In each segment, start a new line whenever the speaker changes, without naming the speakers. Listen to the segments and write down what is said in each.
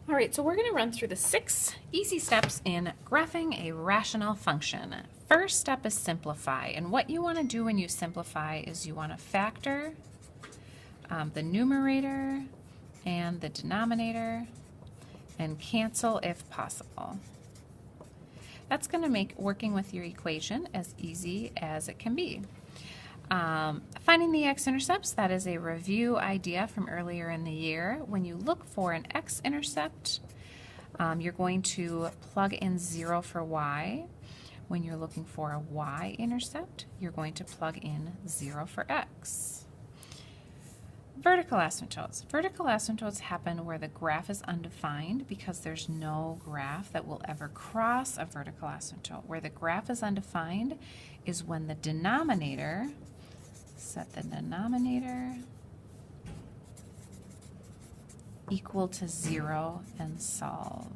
All right, so we're going to run through the 6 easy steps in graphing a rational function. First step is simplify, and what you want to do when you simplify is you want to factor the numerator and the denominator and cancel if possible. That's going to make working with your equation as easy as it can be. Finding the x-intercepts, that is a review idea from earlier in the year. When you look for an x-intercept, you're going to plug in 0 for y. When you're looking for a y-intercept, you're going to plug in 0 for x. Vertical asymptotes. Vertical asymptotes happen where the graph is undefined because there's no graph that will ever cross a vertical asymptote. Where the graph is undefined is when the denominator, set the denominator equal to 0 and solve.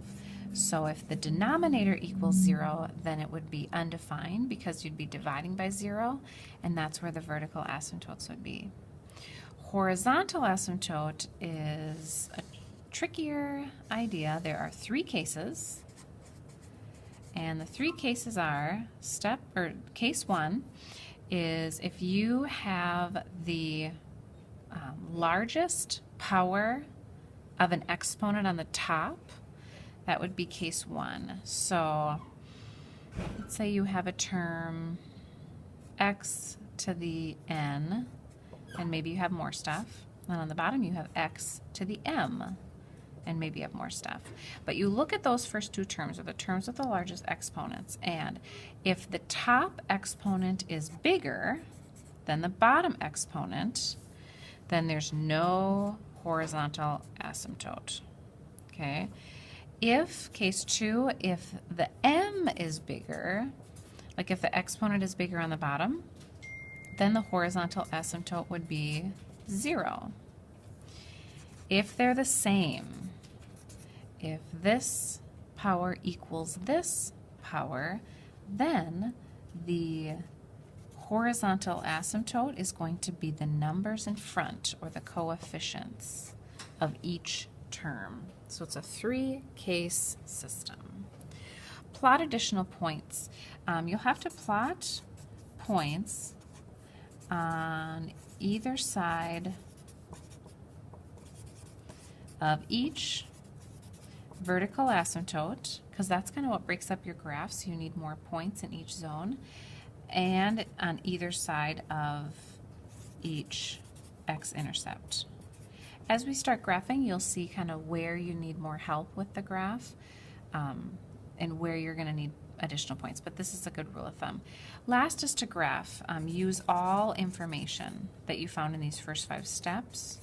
So if the denominator equals 0, then it would be undefined because you'd be dividing by 0, and that's where the vertical asymptotes would be. Horizontal asymptote is a trickier idea. There are 3 cases, and the 3 cases are case 1 is if you have the largest power of an exponent on the top, that would be case 1. So let's say you have a term x to the n, and maybe you have more stuff. And on the bottom you have x to the m, and maybe you have more stuff. But you look at those first 2 terms, or the terms with the largest exponents, and if the top exponent is bigger than the bottom exponent, then there's no horizontal asymptote. Okay? If, case 2, if the m is bigger, like if the exponent is bigger on the bottom, then the horizontal asymptote would be 0. If they're the same, if this power equals this power, then the horizontal asymptote is going to be the numbers in front, or the coefficients of each term. So it's a 3-case system. Plot additional points. You'll have to plot points on either side of each vertical asymptote, because that's kind of what breaks up your graph, so you need more points in each zone, and on either side of each x-intercept. As we start graphing, you'll see kind of where you need more help with the graph and where you're going to need additional points, but this is a good rule of thumb. Last is to graph. Use all information that you found in these first 5 steps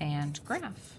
and graph.